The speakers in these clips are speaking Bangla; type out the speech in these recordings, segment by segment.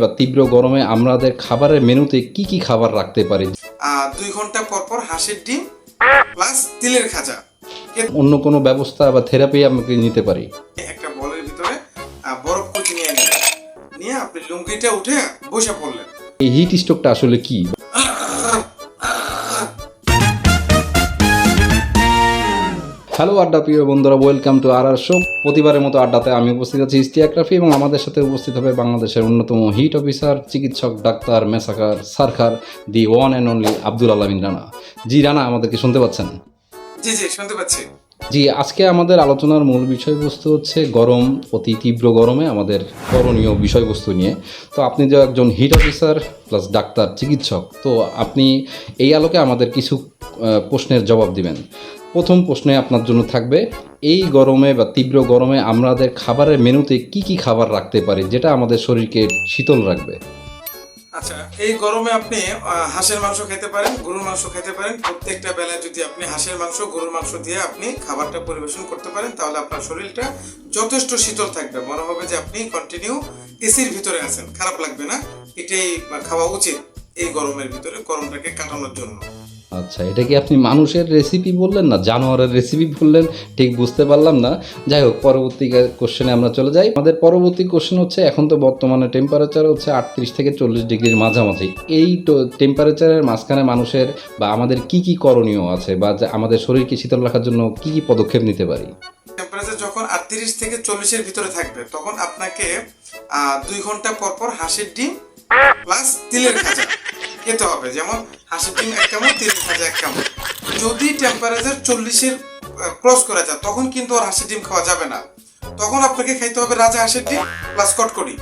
বা তীব্র গরমে আমাদের খাবারের মেনুতে কি কি খাবার রাখতে পারি? 2 ঘন্টা পর পর হাঁসের ডিম প্লাস তিলের খাজা অন্য কোনো ব্যবস্থা বা থেরাপি আমাকে নিতে পারি? একটা বলের ভিতরে বরফ কুচি নিয়ে নেবেন, নিয়ে আপনি লুঙ্গিটা উঠে বসে পড়লেন। এই হিট স্ট্রোকটা আসলে কি? হ্যালো আড্ডা প্রিয় বন্ধুরা, ওয়েলকাম টু আর শো। প্রতিবারের মতো আড্ডাতে আমি উপস্থিত আছি ইশতিয়াক রাফি, এবং আমাদের সাথে উপস্থিত হবে বাংলাদেশের অন্যতম হিট অফিসার, চিকিৎসক, ডাক্তার, মেসাকার, সারকার, the one and only Abdul Alamin Rana. জি রানা, আমাদেরকে শুনতে পাচ্ছেন? জি জি শুনতে পাচ্ছি। জি, আজকে আমাদের আলোচনার মূল বিষয়বস্তু হচ্ছে গরম, অতি তীব্র গরমে আমাদের করণীয় বিষয়বস্তু নিয়ে। তো আপনি যে একজন হিট অফিসার প্লাস ডাক্তার, চিকিৎসক, তো আপনি এই আলোকে আমাদের কিছু প্রশ্নের জবাব দিবেন। প্রথম প্রশ্নে আপনার জন্য থাকবে, এই গরমে বা তীব্র গরমে আমাদের খাবারের মেনুতে কি কি খাবার রাখতে পারি যেটা আমাদের শরীরকে শীতল রাখবে? আচ্ছা, এই গরমে আপনি হাঁসের মাংস খেতে পারেন, গরুর মাংস খেতে পারেন। প্রত্যেকটা বেলায় যদি আপনি হাঁসের মাংস, গরুর মাংস দিয়ে আপনি খাবারটা পরিবেশন করতে পারেন, তাহলে আপনার শরীরটা যথেষ্ট শীতল থাকবে। মনে হবে যে আপনি কন্টিনিউ এসির ভিতরে আছেন, খারাপ লাগবে না। এটাই খাওয়া উচিত এই গরমের ভিতরে, গরমটাকে কাটানোর জন্য। আচ্ছা, এটা কি আপনি মানুষের রেসিপি বললেন না জানোয়ারের রেসিপি বললেন? ঠিক বুঝতে পারলাম না। যাই হোক, পরবর্তী কোশ্চেনে আমরা চলে যাই। আমাদের পরবর্তী কোশ্চেন হচ্ছে, এখন তো বর্তমানে টেম্পারেচার হচ্ছে 38 থেকে 40 ডিগ্রির মাঝামাঝি। এই টেম্পারেচারের মাঝখানে মানুষের বা আমাদের কি কি করণীয় আছে, বা আমাদের শরীরকে শীতল রাখার জন্য কি কি পদক্ষেপ নিতে পারি? টেম্পারেচার যখন 38 থেকে 40-এর ভিতরে থাকবে, তখন আপনাকে 2 ঘন্টা পর পর হাঁসের ডিম প্লাস তিলের খাজা খেতে হবে। যেমন হাঁসের ডিম 1 চামচ, তিলের খাজা 1 চামচ। যদি টেম্পারেচার 40-এর ক্রস করে যায়, তখন কিন্তু আর হাঁসের ডিম খাওয়া যাবে না। তখন আপনাকে খাইতে হবে রাজা হাঁসের ডিম প্লাস কটকটি।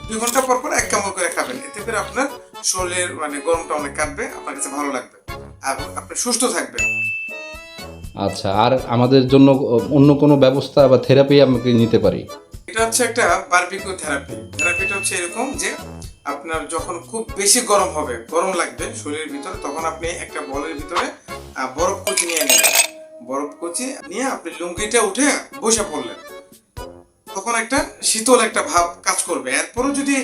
2 ঘন্টা পর পর 1 চামচ করে খাবেন। এতে করে আপনার শরীরের গরমটা অনেক কাটবে, আপনার কাছে ভালো লাগবে, আর আপনি সুস্থ থাকবেন। আচ্ছা, আর আমাদের জন্য অন্য কোনো ব্যবস্থা বা থেরাপি আমাকে নিতে পারি? এটা হচ্ছে একটা বারবিকিউ থেরাপি। থেরাপিটা হচ্ছে এরকম যে, আপনার যখন খুব বেশি গরম হবে, গরম লাগবে শরীরের ভিতরে, তখন আপনি একটা বলের ভিতরে বরফ কুচি নিয়ে নেবেন। বরফ কুচি নিয়ে আপনি লুঙ্গিটা উঠে বসে পড়লেন, তখন একটা শীতল একটা ভাব কাজ করবে। এরপরও যদি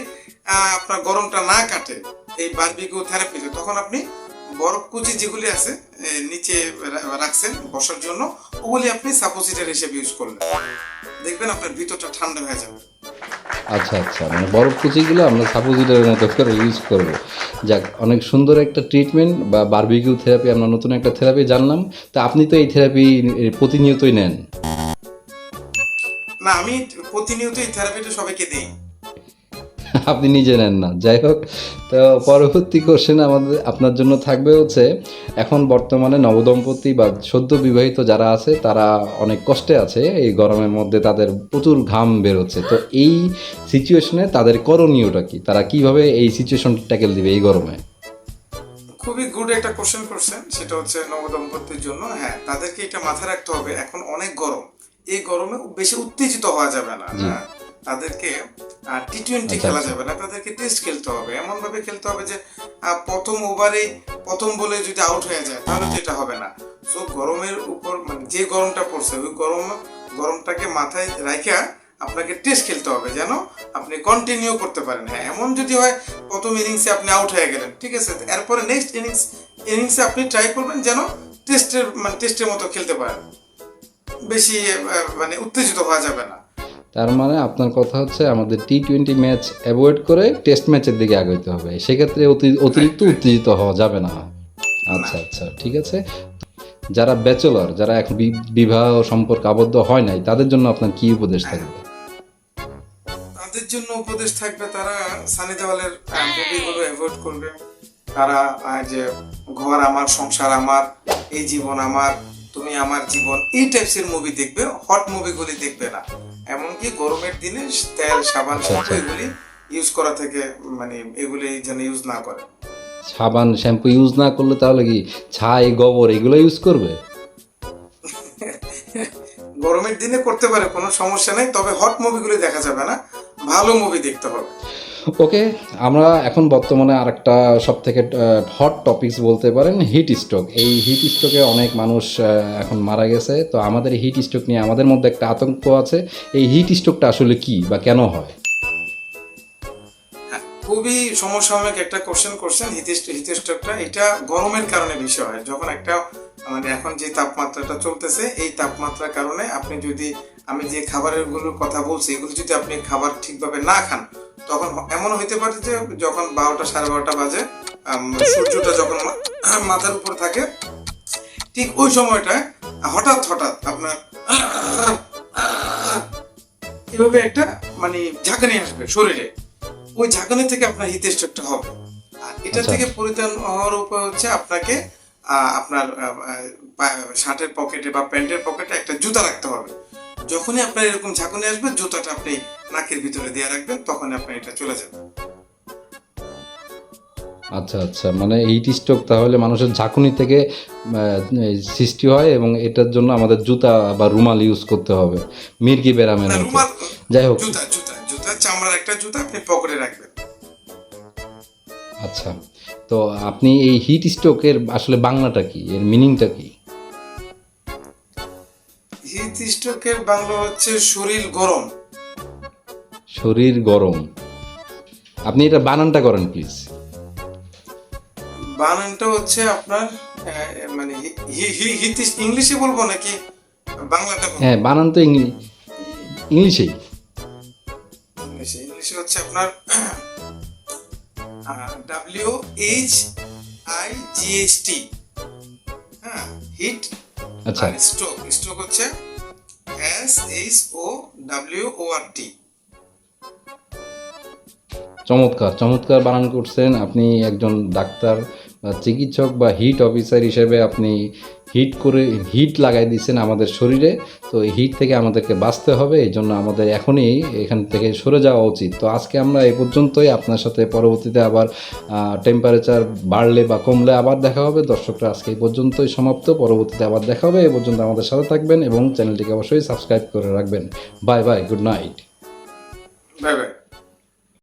আপনার গরমটা না কাটে এই বারবিকিউ থেরাপিতে, তখন আপনি বরফ কুচি যেগুলি আছে নিচে রাখছেন বসার জন্য, ওগুলি আপনি সাপোজিটর হিসেবে ইউজ করলেন, দেখবেন আপনার ভিতরটা ঠান্ডা হয়ে যাবে। আচ্ছা আচ্ছা, মানে বরফ কুচিগুলো আমরা সাপোজিটরের মতো করে ইউজ করব। যাক, অনেক সুন্দর একটা ট্রিটমেন্ট বা বারবিকিউ থেরাপি, আমরা নতুন একটা থেরাপি জানলাম। তো আপনি তো এই থেরাপি প্রতিনিয়তই নেন? না, আমি প্রতিনিয়ত এই থেরাপিটা সবাইকে দিই। আপনি নিজে নেন না। যাই হোক, তো পরবর্তী কোশ্চেন আমাদের আপনার জন্য থাকবে হচ্ছে, এখন বর্তমানে নবদম্পতি বা সদ্য বিবাহিত যারা আছে তারা অনেক কষ্টে আছে এই গরমের মধ্যে, তাদের প্রচুর ঘাম বেরোচ্ছে। তো এই সিচুয়েশনে তাদের করণীয়টা কি? তারা কিভাবে এই সিচুয়েশনটা ট্যাকেল দিবে এই গরমে? খুবই গুড একটা কোশ্চেন করছেন। সেটা হচ্ছে নবদম্পতির জন্য। হ্যাঁ, তাদেরকে এটা মাথায় রাখতে হবে, এখন অনেক গরম, এই গরমে বেশি উত্তেজিত হওয়া যাবে না। হ্যাঁ, তাদেরকে টি-20 খেলা যাবে না, তাদেরকে টেস্ট খেলতে হবে। এমন ভাবে খেলতে হবে যে প্রথম ওভারে প্রথম বলে যদি আউট হয়ে যায়, তাহলে তো এটা হবে না। সো গরমের উপর যে গরমটা পড়ছে, ওই গরমটাকে মাথায় রাখা আপনাকে টেস্ট খেলতে হবে, যেন আপনি কন্টিনিউ করতে পারেন। হ্যাঁ, এমন যদি হয় প্রথম ইনিংসে আপনি আউট হয়ে গেলেন, ঠিক আছে, এরপরে নেক্সট ইনিংসে আপনি ট্রাই করবেন যেন টেস্টের মতো খেলতে পারেন, বেশি উত্তেজিত হওয়া যাবে না। তার মানে আপনার কথা হচ্ছে আমাদের টি-20 ম্যাচ অ্যাভয়েড করে টেস্ট ম্যাচের দিকে আগাইতে হবে, সেক্ষেত্রে অতিরিক্ত উত্তেজিত হওয়া যাবে না। আচ্ছা আচ্ছা, ঠিক আছে। যারা ব্যাচেলর, যারা এখন বিবাহ সম্পর্কে আবদ্ধ হয় নাই, তাদের জন্য আপনার কি উপদেশ থাকবে? তাদের জন্য উপদেশ থাকবে, তারা সানি দেওয়ালের মুভিগুলো অ্যাভয়েড করবে। তারা যে ঘর আমার, সংসার আমার, এই জীবন আমার, তুমি আমার জীবন, এই টাইপসের মুভি দেখবে, হট মুভিগুলি দেখবে না। এমনকি গরমের দিনে তেল, সাবান, শ্যাম্পু এগুলি ইউজ করা থেকে এগুলি যেন ইউজ না করে। সাবান শ্যাম্পু ইউজ না করলে তাহলে কি ছাই, গোবর এগুলো ইউজ করবে? গরমের দিনে করতে পারে, কোনো সমস্যা নেই, তবে হট মুভিগুলি দেখা যাবে না, ভালো মুভি দেখতে হবে। ওকে, আমরা এখন বর্তমানে আরেকটা সব থেকে হট টপিকস বলতে পারেন, হিট স্ট্রোক। এই হিট স্ট্রোকে অনেক মানুষ এখন মারা গেছে। তো আমাদের হিট স্ট্রোক নিয়ে আমাদের মধ্যে একটা আতঙ্ক আছে। এই হিট স্ট্রোকটা আসলে কি বা কেন হয়? খুবই সমসাময়িক একটা কোশ্চেন করছেন। হিটস্ট্রোকটা এটা গরমের কারণে বেশি হয়। যখন একটা মানে এখন যে তাপমাত্রাটা চলতেছে, এই তাপমাত্রার কারণে আপনি যদি আমি যে খাবারের গুলোর কথা বলছি এগুলো যদি আপনি খাবার ঠিকভাবে না খান, তখন এমন হইতে পারে যে যখন 12টা 12:30 বাজে সূর্যটা যখন মাথার উপর থাকে, ঠিক ওই সময়টায় হঠাৎ হঠাৎ আপনার এভাবে একটা মানে ঝাঁকানি আসবে শরীরে। ওই ঝাঁকানি থেকে আপনার হিটস্ট্রোকটা হবে। আর এটা আচ্ছা। থেকে পরিত্রাণ হওয়ার উপায় হচ্ছে আপনাকে আপনার শার্টের পকেটে বা প্যান্টের পকেটে একটা জুতা রাখতে হবে। যখনই আপনার এরকম ঝাঁকুনি আসবে, জুতাটা আপনি নাকের ভিতরে দিয়ে রাখবেন, তখন আপনার এটা চলে যাবে। আচ্ছা আচ্ছা, মানে হিট স্ট্রোক তাহলে মানুষের ঝাঁকুনি থেকে সৃষ্টি হয় এবং এটার জন্য আমাদের জুতা বা রুমাল ইউজ করতে হবে মির্গি ব্যারামের না, মতো। রুমাল, যাই হোক, জুতা জুতা জুতা চামড়ার একটা জুতা আপনি পকেটে রাখবেন। আচ্ছা, তো আপনি এই হিট স্ট্রোকের আসলে বাংলাটা কি, এর মিনিংটা কি? হিট স্ট্রোকের বাংলা হচ্ছে শরীর গরম। শরীর গরম। আপনি এটা বানানটা করেন প্লিজ। বানানটা হচ্ছে আপনার মানে হিট, ইংলিশে বলবো নাকি বাংলাটা বলবো? হ্যাঁ, বানান তো ইংলিশেই। ইংলিশে হচ্ছে আপনার WHIGHT। হ্যাঁ, হিট। আচ্ছা, আর স্ট্রোক, স্ট্রোক হচ্ছে SHOWORT। চমৎকার চমৎকার বানান করছেন আপনি। একজন ডাক্তার বা চিকিৎসক বা হিট অফিসার হিসেবে আপনি হিট লাগাই দিচ্ছেন আমাদের শরীরে। তো এই হিট থেকে আমাদেরকে বাঁচতে হবে, এই জন্য আমাদের এখনই এখান থেকে সরে যাওয়া উচিত। তো আজকে আমরা এই পর্যন্তই। আপনার সাথে পরবর্তীতে আবার টেম্পারেচার বাড়লে বা কমলে আবার দেখা হবে। দর্শকরা, আজকে এই পর্যন্তই সমাপ্ত। পরবর্তীতে আবার দেখা হবে। এই পর্যন্ত আমাদের সাথে থাকবেন এবং চ্যানেলটিকে অবশ্যই সাবস্ক্রাইব করে রাখবেন। Bye bye, good night. Bye bye.